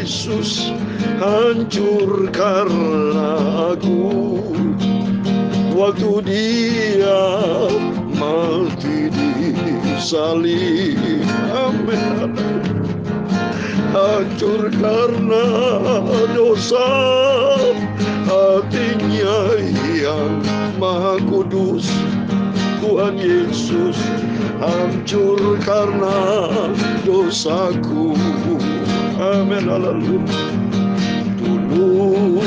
Yesus hancur karena aku. Waktu Dia mati di salib, amin. Hancur karena dosa, hatinya yang Maha Kudus. Tuhan Yesus hancur karena dosaku, amin, haleluya. Dulu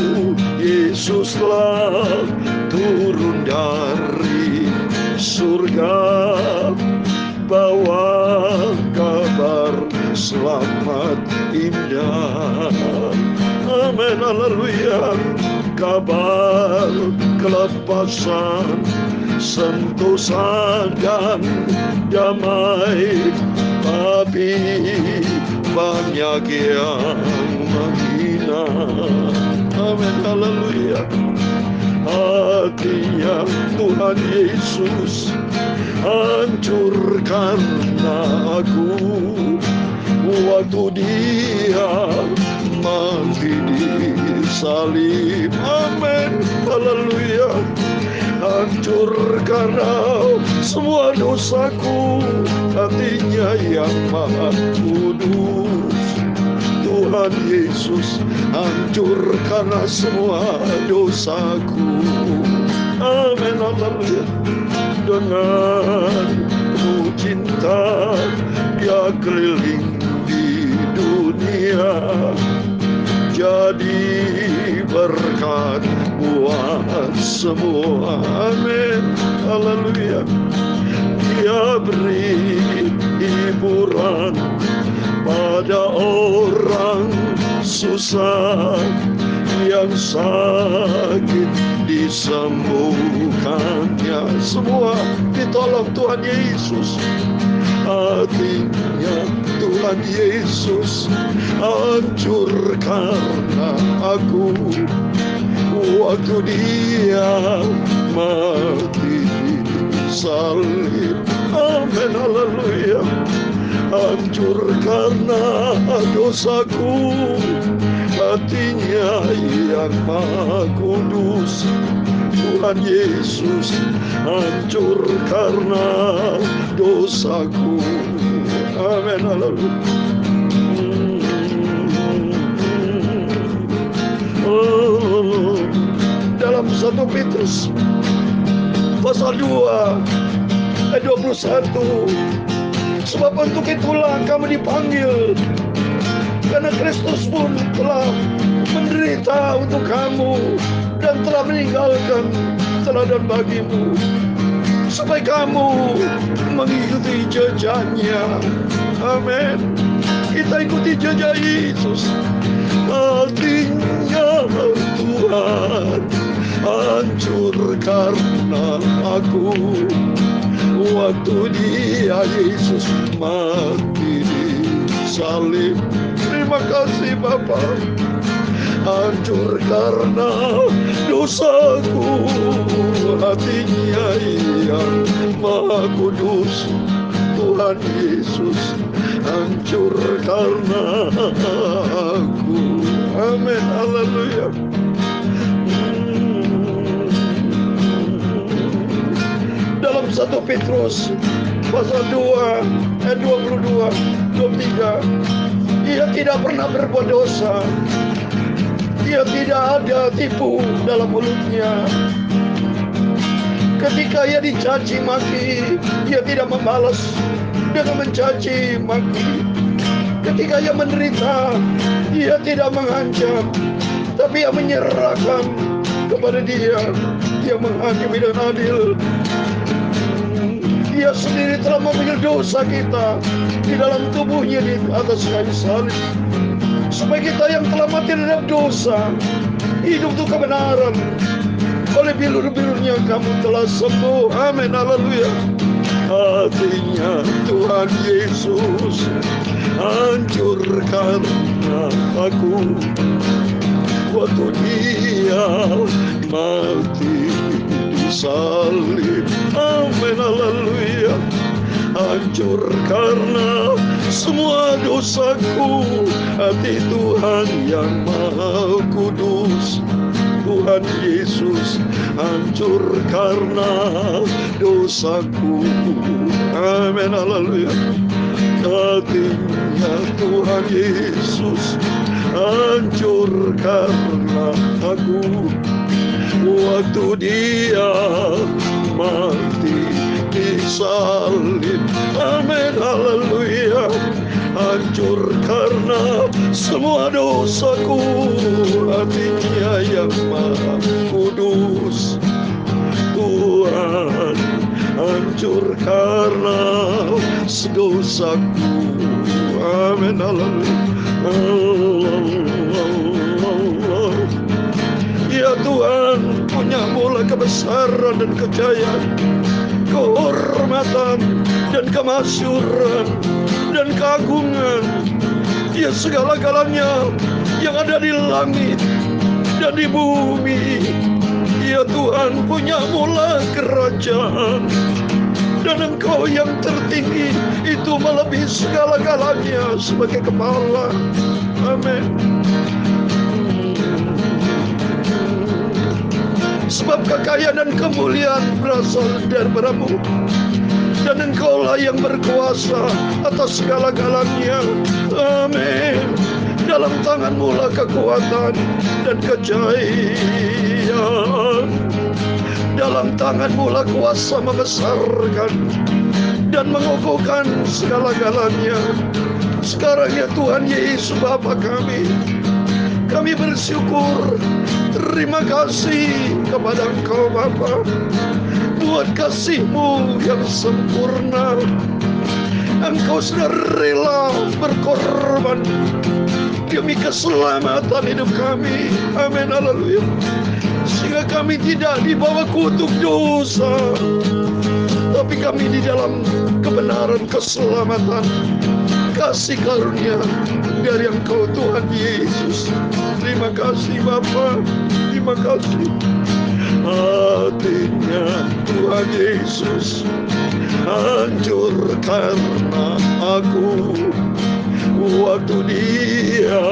Yesuslah turun dari surga, bawa kabar selamat indah, amin, haleluya. Kabar kelepasan, sentosa dan damai, tapi banyak yang menghina, amin, haleluya. Hatinya Tuhan Yesus hancur karena aku. Waktu Dia mati di salib, amin, haleluya. Hancur karena semua dosaku, hatinya yang Maha Kudus. Tuhan Yesus hancur karena semua dosaku, amin, haleluya. Dengan penuh cinta Dia keliling di dunia, jadi berkat buat semua, amin, haleluya. Dia beri hiburan pada orang susah, yang sakit disembuhkannya, semua ditolong Tuhan Yesus. Hatinya Tuhan Yesus hancur karena aku. Waktu Dia mati di salib, amin, haleluya. Hancur karena dosaku, hatinya yang Maha Kudus. Tuhan Yesus hancur karena dosaku, amin, haleluya. Dalam 1 Petrus pasal 2 ayat 21, sebab untuk itulah kamu dipanggil, karena Kristus pun telah menderita untuk kamu dan telah meninggalkan teladan bagimu, supaya kamu mengikuti jejaknya, amin. Kita ikuti jejak Yesus. Hatinya Tuhan hancur karena aku. Waktu Dia Yesus mati di salib, terima kasih Bapa. Hancur karena dosaku, hatinya yang Maha Kudus. Tuhan Yesus hancur karena aku, amin, haleluya. Dalam 1 Petrus pasal 2 ayat 22, 23, Ia tidak pernah berbuat dosa, Ia tidak ada tipu dalam mulutnya. Ketika Ia dicaci maki, Ia tidak membalas dengan mencaci maki. Ketika Ia menderita, Ia tidak mengancam, tapi Ia menyerahkan kepada Dia. Dia menghakimi dengan adil. Dia sendiri telah mengambil dosa kita di dalam tubuhnya di atas kayu salib, supaya kita yang telah mati dalam dosa hidup untuk kebenaran. Oleh bilur-bilurnya kamu telah sembuh, amin, haleluya. Hatinya Tuhan Yesus hancur karena aku. Waktu Dia mati di salib, amin, haleluya. Hancur karena semua dosaku. Hati Tuhan yang Maha Kudus, Tuhan Yesus hancur karena dosaku. Amin, haleluya. Hatinya Tuhan Yesus hancur karena aku. Waktu Dia mati di salib. Amin, haleluya. Hancur karena semua dosaku. Hatinya yang Maha Kudus, Tuhan hancur karena dosaku. Amin, haleluya. Ya Tuhan, punya mula kebesaran dan kejayaan, kehormatan dan kemasyuran dan keagungan. Ya segala-galanya yang ada di langit dan di bumi. Ya Tuhan, punya mula kerajaan, dan Engkau yang tertinggi itu melebihi segala-galanya sebagai kepala. Amin. Sebab kekayaan dan kemuliaan berasal daripadamu, dan Engkaulah yang berkuasa atas segala-galanya. Amin. Dalam tangan-Mu lah kekuatan dan kejayaan. Dalam tangan-Mu lah kuasa membesarkan dan mengokohkan segala-galanya. Sekarang ya Tuhan Yesus Bapa kami bersyukur. Terima kasih kepada Engkau Bapa buat kasih-Mu yang sempurna. Engkau sudah rela berkorban demi keselamatan hidup kami. Amin, haleluya. Sehingga kami tidak dibawa kutuk dosa, tapi kami di dalam kebenaran, keselamatan, kasih karunia dari Engkau Tuhan Yesus. Terima kasih Bapa, terima kasih. Hatinya Tuhan Yesus hancur karena aku. Waktu Dia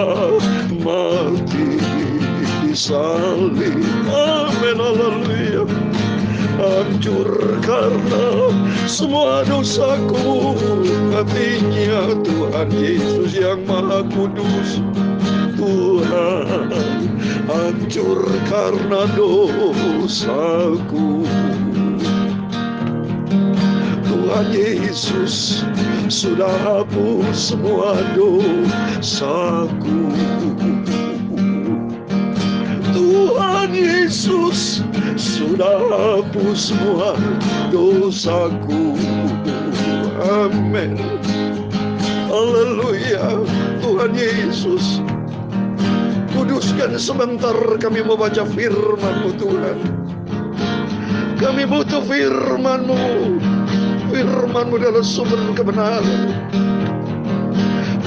mati di salib. Amin, haleluya. Hancur karena semua dosaku. Hatinya Tuhan Yesus yang Maha Kudus, Tuhan hancur karena dosaku. Tuhan Yesus sudah hapus semua dosaku. Tuhan Yesus sudah hapus semua dosaku. Amin. Haleluya. Tuhan Yesus, kuduskan sebentar kami membaca firman-Mu Tuhan. Kami butuh firman-Mu. Firman-Mu adalah sumber kebenaran.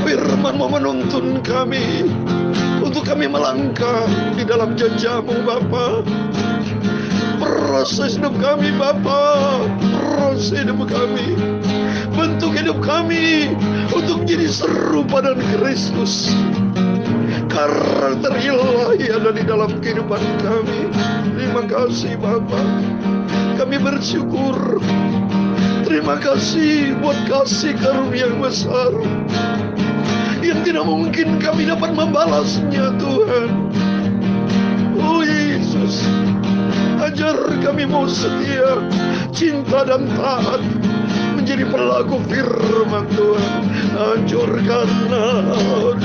Firman-Mu menuntun kami untuk kami melangkah di dalam jejak-Mu Bapa. Proses hidup kami Bapa, proses hidup kami, bentuk hidup kami untuk jadi serupa dengan Kristus. Karakter ilahi ada di dalam kehidupan kami. Terima kasih Bapa. Kami bersyukur. Terima kasih buat kasih karunia yang besar yang tidak mungkin kami dapat membalasnya Tuhan. Oh Yesus, ajar kami mau setia, cinta dan taat, menjadi pelaku firman Tuhan. Hancur karena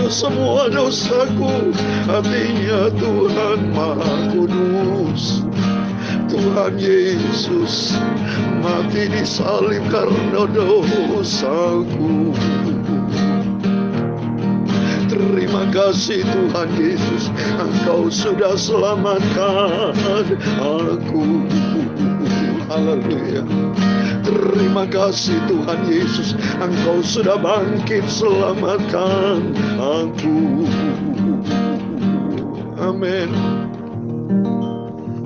semua dosaku. Hatinya Tuhan Maha Kudus, Tuhan Yesus mati di salib karena dosaku. Terima kasih Tuhan Yesus, Engkau sudah selamatkan aku. Haleluya. Terima kasih Tuhan Yesus, Engkau sudah bangkit selamatkan aku. Amin.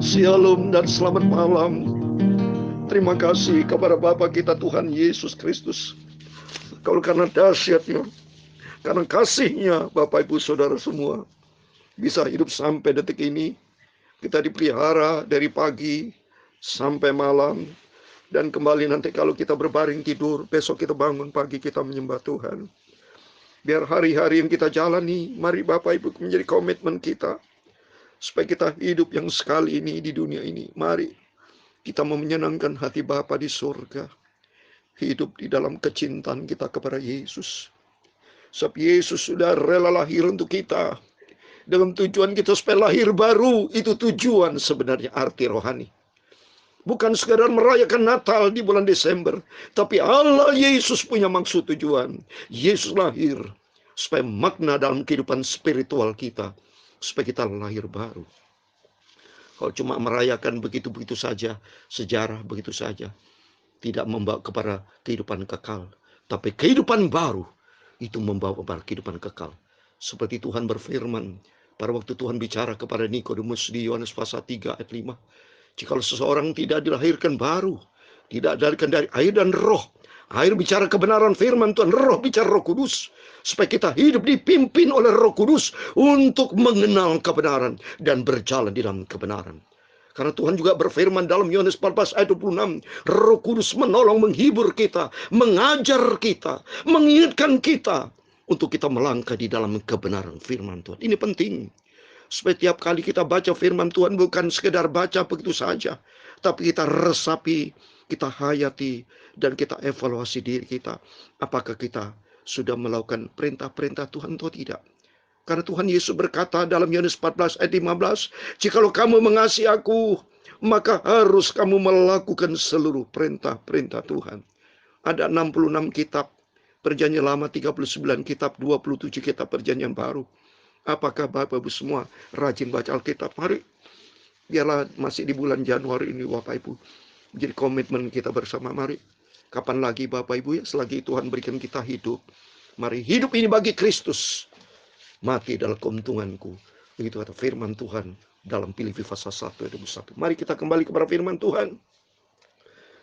Shalom dan selamat malam. Terima kasih kepada Bapa kita Tuhan Yesus Kristus. Kalau karena dahsyatnya, karena kasihnya, Bapak Ibu Saudara semua, bisa hidup sampai detik ini. Kita dipelihara dari pagi sampai malam. Dan kembali nanti kalau kita berbaring tidur, besok kita bangun pagi, kita menyembah Tuhan. Biar hari-hari yang kita jalani, mari Bapak Ibu menjadi komitmen kita. Supaya kita hidup yang sekali ini di dunia ini. Mari kita mau menyenangkan hati Bapa di surga. Hidup di dalam kecintaan kita kepada Yesus. Sebab Yesus sudah rela lahir untuk kita. Dengan tujuan kita supaya lahir baru. Itu tujuan sebenarnya arti rohani. Bukan sekadar merayakan Natal di bulan Desember. Tapi Allah Yesus punya maksud tujuan. Yesus lahir supaya makna dalam kehidupan spiritual kita. Supaya kita lahir baru. Kalau cuma merayakan begitu-begitu saja. Sejarah begitu saja. Tidak membawa kepada kehidupan kekal. Tapi kehidupan baru. Itu membawa kepada kehidupan kekal. Seperti Tuhan berfirman. Pada waktu Tuhan bicara kepada Nikodemus di Yohanes pasal 3 ayat 5. Jikalau seseorang tidak dilahirkan baru. Tidak dilahirkan dari air dan roh. Air bicara kebenaran firman Tuhan. Roh bicara Roh Kudus. Supaya kita hidup dipimpin oleh Roh Kudus. Untuk mengenal kebenaran. Dan berjalan di dalam kebenaran. Karena Tuhan juga berfirman dalam Yohanes 14 ayat 26. Roh Kudus menolong, menghibur kita. Mengajar kita. Mengingatkan kita. Untuk kita melangkah di dalam kebenaran firman Tuhan. Ini penting. Supaya tiap kali kita baca firman Tuhan. Bukan sekedar baca begitu saja. Tapi kita resapi. Kita hayati. Dan kita evaluasi diri kita. Apakah kita sudah melakukan perintah-perintah Tuhan atau tidak. Karena Tuhan Yesus berkata dalam Yohanes 14 ayat 15. Jikalau kamu mengasihi aku. Maka harus kamu melakukan seluruh perintah-perintah Tuhan. Ada 66 kitab. Perjanjian lama 39 kitab. 27 kitab perjanjian baru. Apakah Bapak Ibu semua rajin baca Alkitab? Mari. Biarlah masih di bulan Januari ini Bapak Ibu. Jadi komitmen kita bersama. Mari. Kapan lagi Bapak Ibu ya, selagi Tuhan berikan kita hidup. Mari hidup ini bagi Kristus. Mati adalah keuntunganku. Begitu kata firman Tuhan dalam Filipi pasal 1 ayat 21. Mari kita kembali kepada firman Tuhan.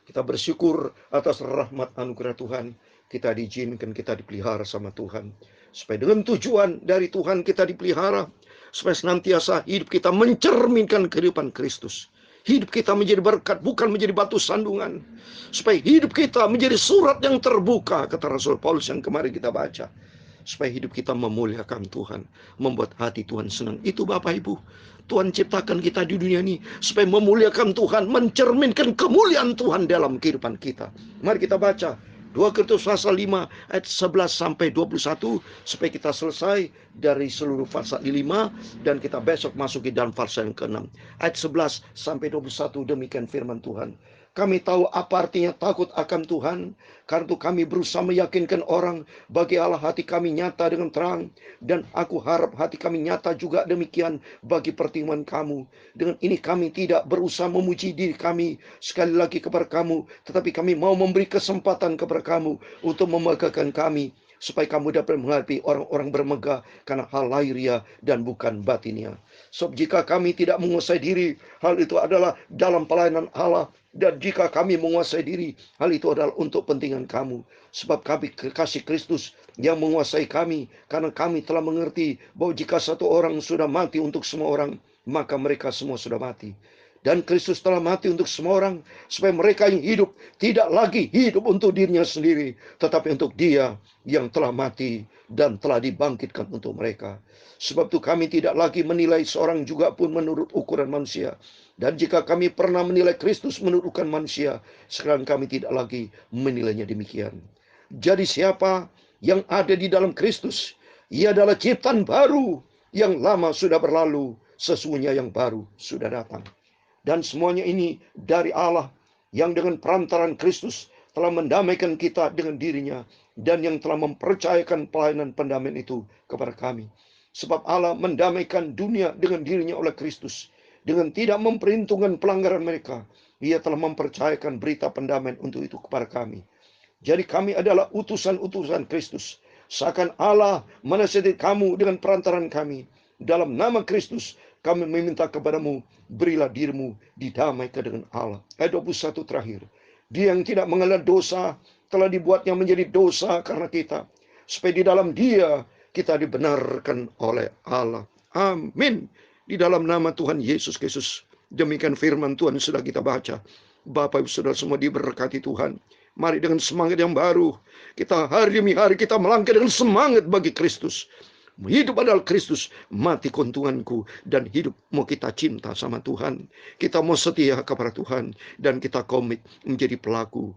Kita bersyukur atas rahmat anugerah Tuhan. Kita diizinkan, kita dipelihara sama Tuhan. Supaya dengan tujuan dari Tuhan kita dipelihara. Supaya senantiasa hidup kita mencerminkan kehidupan Kristus. Hidup kita menjadi berkat, bukan menjadi batu sandungan. Supaya hidup kita menjadi surat yang terbuka, kata Rasul Paulus yang kemarin kita baca. Supaya hidup kita memuliakan Tuhan, membuat hati Tuhan senang. Itu Bapak Ibu, Tuhan ciptakan kita di dunia ini supaya memuliakan Tuhan, mencerminkan kemuliaan Tuhan dalam kehidupan kita. Mari kita baca 2 Korintus pasal 5 ayat 11 sampai 21 supaya kita selesai dari seluruh pasal 5 dan kita besok masuk ke dalam pasal yang ke-6. Ayat 11 sampai 21 demikian firman Tuhan. Kami tahu apa artinya takut akan Tuhan. Karena itu kami berusaha meyakinkan orang. Bagi Allah hati kami nyata dengan terang. Dan aku harap hati kami nyata juga demikian bagi pertemuan kamu. Dengan ini kami tidak berusaha memuji diri kami sekali lagi kepada kamu. Tetapi kami mau memberi kesempatan kepada kamu untuk memegahkan kami. Supaya kamu dapat menghadapi orang-orang bermegah karena hal lahiriah dan bukan batinnya. Sebab jika kami tidak menguasai diri, hal itu adalah dalam pelayanan Allah. Dan jika kami menguasai diri, hal itu adalah untuk pentingan kamu. Sebab kami kekasih Kristus yang menguasai kami. Karena kami telah mengerti bahwa jika satu orang sudah mati untuk semua orang, maka mereka semua sudah mati. Dan Kristus telah mati untuk semua orang. Supaya mereka yang hidup tidak lagi hidup untuk dirinya sendiri. Tetapi untuk Dia yang telah mati dan telah dibangkitkan untuk mereka. Sebab itu kami tidak lagi menilai seorang juga pun menurut ukuran manusia. Dan jika kami pernah menilai Kristus menurut ukuran manusia, sekarang kami tidak lagi menilainya demikian. Jadi siapa yang ada di dalam Kristus, ia adalah ciptaan baru. Yang lama sudah berlalu, sesungguhnya yang baru sudah datang. Dan semuanya ini dari Allah yang dengan perantaran Kristus telah mendamaikan kita dengan dirinya. Dan yang telah mempercayakan pelayanan pendamaian itu kepada kami. Sebab Allah mendamaikan dunia dengan dirinya oleh Kristus. Dengan tidak memperhitungkan pelanggaran mereka. Ia telah mempercayakan berita pendamaian untuk itu kepada kami. Jadi kami adalah utusan-utusan Kristus. Seakan Allah menasihati kamu dengan perantaran kami. Dalam nama Kristus kami meminta kepadamu, berilah dirimu didamaikan dengan Allah. Ayat 21 terakhir. Dia yang tidak mengenal dosa telah dibuatnya menjadi dosa karena kita, supaya di dalam Dia kita dibenarkan oleh Allah. Amin. Di dalam nama Tuhan Yesus Kristus. Demikian firman Tuhan sudah kita baca. Bapak Ibu Saudara semua diberkati Tuhan. Mari dengan semangat yang baru, kita hari demi hari kita melangkah dengan semangat bagi Kristus. Hidup adalah Kristus, mati keuntunganku, dan hidup mau kita cinta sama Tuhan. Kita mau setia kepada Tuhan, dan kita komit menjadi pelaku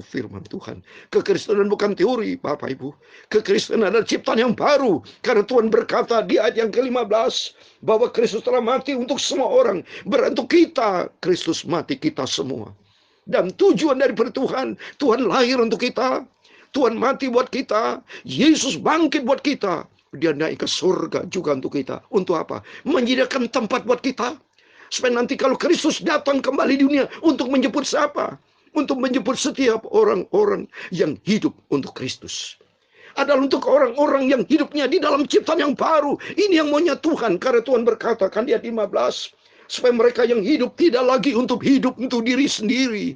firman Tuhan. Kekristenan bukan teori, Bapak Ibu. Kekristenan adalah ciptaan yang baru. Karena Tuhan berkata di ayat yang ke-15, bahwa Kristus telah mati untuk semua orang. Beruntuk kita, Kristus mati kita semua. Dan tujuan dari Tuhan, Tuhan lahir untuk kita, Tuhan mati buat kita, Yesus bangkit buat kita. Dia naik ke surga juga untuk kita. Untuk apa? Menyediakan tempat buat kita. Supaya nanti kalau Kristus datang kembali di dunia, untuk menjemput siapa? Untuk menjemput setiap orang-orang yang hidup untuk Kristus. Adalah untuk orang-orang yang hidupnya di dalam ciptaan yang baru. Ini yang maunya Tuhan. Karena Tuhan berkata kan di ayat 15. Supaya mereka yang hidup tidak lagi untuk hidup untuk diri sendiri.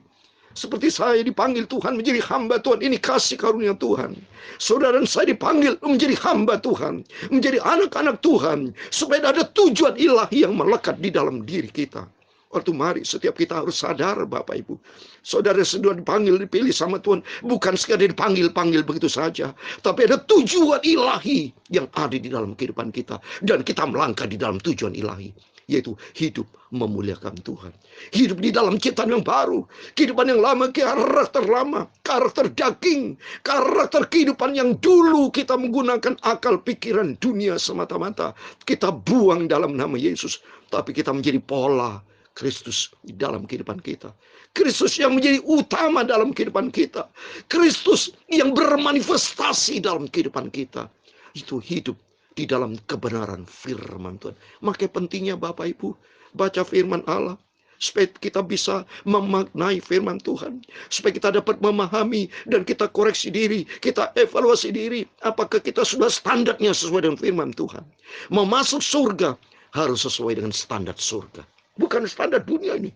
Seperti saya dipanggil Tuhan menjadi hamba Tuhan. Ini kasih karunia Tuhan. Saudara dan saya dipanggil menjadi hamba Tuhan. Menjadi anak-anak Tuhan. Supaya ada tujuan ilahi yang melekat di dalam diri kita. Waktu mari setiap kita harus sadar Bapak Ibu. Saudara sudah dipanggil, dipilih sama Tuhan. Bukan sekadar dipanggil begitu saja. Tapi ada tujuan ilahi yang ada di dalam kehidupan kita. Dan kita melangkah di dalam tujuan ilahi. Yaitu hidup memuliakan Tuhan. Hidup di dalam ciptaan yang baru. Kehidupan yang lama, karakter daging, karakter kehidupan yang dulu kita menggunakan akal pikiran dunia semata-mata. Kita buang dalam nama Yesus. Tapi kita menjadi pola Kristus di dalam kehidupan kita. Kristus yang menjadi utama dalam kehidupan kita. Kristus yang bermanifestasi dalam kehidupan kita. Itu hidup di dalam kebenaran firman Tuhan. Makanya pentingnya Bapak Ibu baca firman Allah. Supaya kita bisa memaknai firman Tuhan. Supaya kita dapat memahami dan kita koreksi diri. Kita evaluasi diri. Apakah kita sudah standarnya sesuai dengan firman Tuhan. Mau masuk surga harus sesuai dengan standar surga. Bukan standar dunia ini.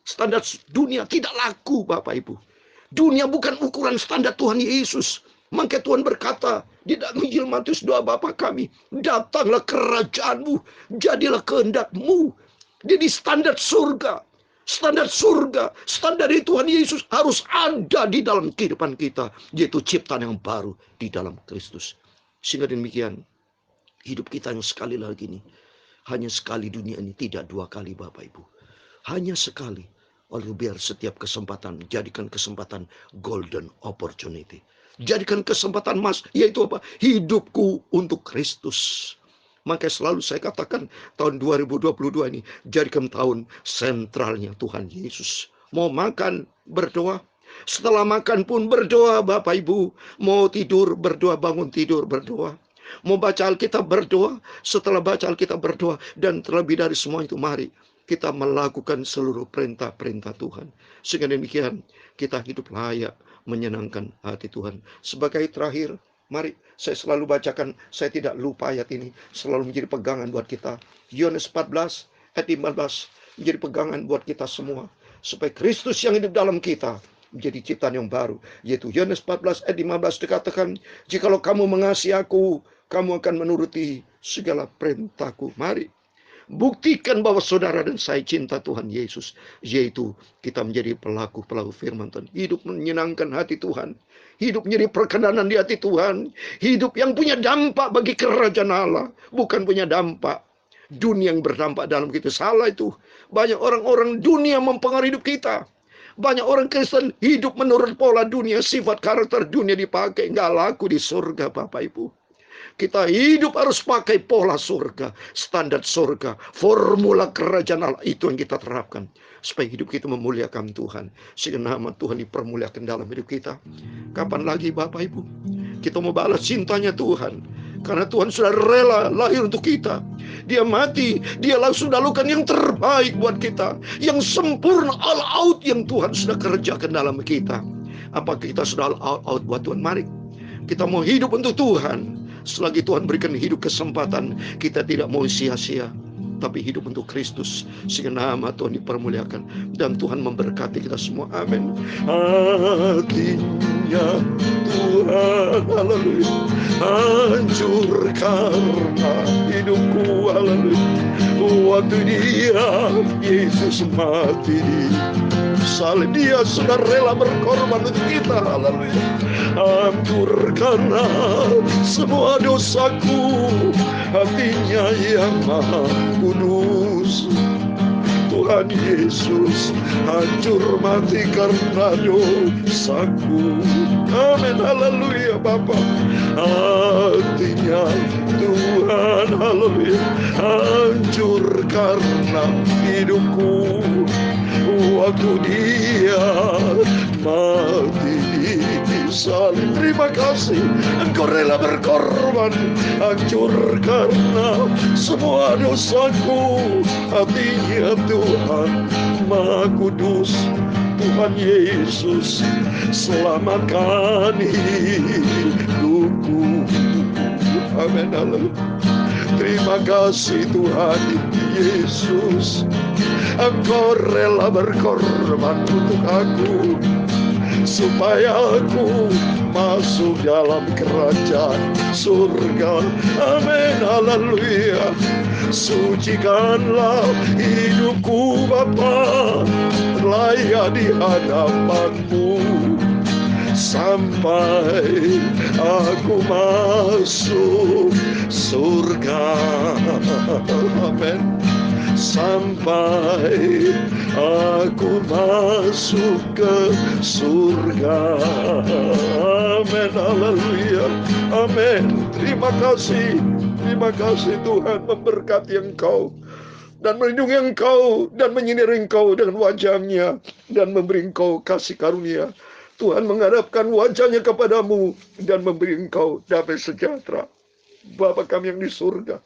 Standar dunia tidak laku Bapak Ibu. Dunia bukan ukuran standar Tuhan Yesus. Maka Tuhan berkata di dalam Injil Matius doa Bapa kami, datanglah kerajaanmu, jadilah kehendakmu. Jadi standar surga, standar dari Tuhan Yesus harus ada di dalam kehidupan kita, yaitu ciptaan yang baru di dalam Kristus. Sehingga demikian hidup kita yang sekali lagi ini, hanya sekali dunia ini, tidak dua kali Bapak Ibu. Hanya sekali. Oleh biar setiap kesempatan, jadikan kesempatan golden opportunity. Jadikan kesempatan emas, yaitu apa? Hidupku untuk Kristus. Maka selalu saya katakan tahun 2022 ini jadikan tahun sentralnya Tuhan Yesus. Mau makan, berdoa. Setelah makan pun berdoa Bapak Ibu. Mau tidur, berdoa. Bangun tidur, berdoa. Mau baca Alkitab, berdoa. Setelah baca Alkitab, berdoa. Dan terlebih dari semua itu, mari kita melakukan seluruh perintah-perintah Tuhan. Sehingga demikian kita hidup layak menyenangkan hati Tuhan. Sebagai terakhir, mari saya selalu bacakan, saya tidak lupa ayat ini, selalu menjadi pegangan buat kita. Yohanes 14 ayat 15 menjadi pegangan buat kita semua, supaya Kristus yang hidup dalam kita menjadi ciptaan yang baru. Yaitu Yohanes 14 ayat 15 dikatakan, jikalau kamu mengasihi aku, kamu akan menuruti segala perintahku. Mari buktikan bahwa saudara dan saya cinta Tuhan Yesus. Yaitu kita menjadi pelaku-pelaku firman Tuhan. Hidup menyenangkan hati Tuhan. Hidup menjadi perkenanan di hati Tuhan. Hidup yang punya dampak bagi kerajaan Allah. Bukan punya dampak dunia yang berdampak dalam kita. Salah itu. Banyak orang-orang dunia mempengaruhi hidup kita. Banyak orang Kristen hidup menurut pola dunia. Sifat karakter dunia dipakai. Nggak laku di surga Bapak Ibu. Kita hidup harus pakai pola surga, standar surga, formula kerajaan Allah. Itu yang kita terapkan. Supaya hidup kita memuliakan Tuhan. Sehingga nama Tuhan dipermuliakan dalam hidup kita. Kapan lagi Bapak Ibu kita mau balas cintanya Tuhan? Karena Tuhan sudah rela lahir untuk kita. Dia mati, dia langsung lakukan yang terbaik buat kita. Yang sempurna all out yang Tuhan sudah kerjakan dalam kita. Apakah kita sudah all out buat Tuhan? Mari kita mau hidup untuk Tuhan. Selagi Tuhan berikan hidup kesempatan, kita tidak mau sia-sia. tapi hidup untuk Kristus, sehingga nama Tuhan dipermuliakan dan Tuhan memberkati kita semua. Amin. Hatinya Tuhan, haleluya, hancur karena hidupku, haleluya. Waktu dia Yesus mati di salib, dia sudah rela berkorban untuk kita, haleluya. Hancur karena semua dosaku, hatinya yang maha kudus. Tuhan Yesus hancur mati karena dosaku. Amin, haleluya Bapa. Hatinya Tuhan, haleluya, hancur karena hidupku. Waktu dia mati di salib, terima kasih Engkau rela berkorban, hancur karena semua dosaku. Hatinya Tuhan Maha Kudus, Tuhan Yesus selamatkan hidupku. Amin, haleluya. Terima kasih Tuhan Yesus, Engkau rela berkorban untuk aku, supaya aku masuk dalam kerajaan surga. Amin, haleluya. Sucikanlah hidupku Bapa, layak di hadapan-Mu, sampai aku masuk surga. Amin. Sampai aku masuk ke surga. Amin, haleluya. Amin. Terima kasih Tuhan memberkati Engkau dan melindungi Engkau dan menyinari Engkau dengan wajah-Nya dan memberi Engkau kasih karunia. Tuhan menghadapkan wajah-Nya kepadamu dan memberi Engkau damai sejahtera. Bapa kami yang di surga,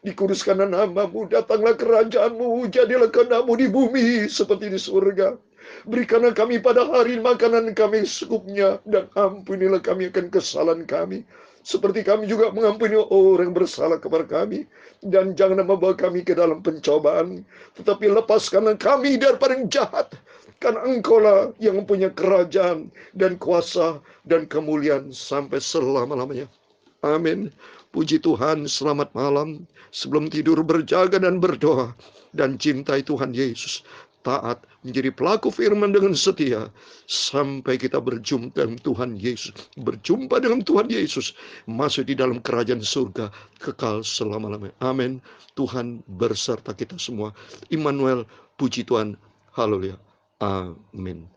dikuduskanlah nama-Mu, datanglah kerajaan-Mu, jadilah kehendak-Mu di bumi seperti di surga. Berikanlah kami pada hari makanan kami secukupnya, dan ampunilah kami akan kesalahan kami, seperti kami juga mengampuni orang yang bersalah kepada kami. Dan janganlah membawa kami ke dalam pencobaan, tetapi lepaskanlah kami daripada yang jahat. Karena Engkau-lah yang mempunyai kerajaan dan kuasa dan kemuliaan sampai selama-lamanya. Amin. Puji Tuhan, selamat malam. Sebelum tidur berjaga dan berdoa, dan cintai Tuhan Yesus. Taat, menjadi pelaku firman dengan setia, sampai kita berjumpa dengan Tuhan Yesus. Berjumpa dengan Tuhan Yesus, masuk di dalam kerajaan surga kekal selama-lamanya. Amin. Tuhan berserta kita semua. Immanuel, puji Tuhan. Haleluya. Amin.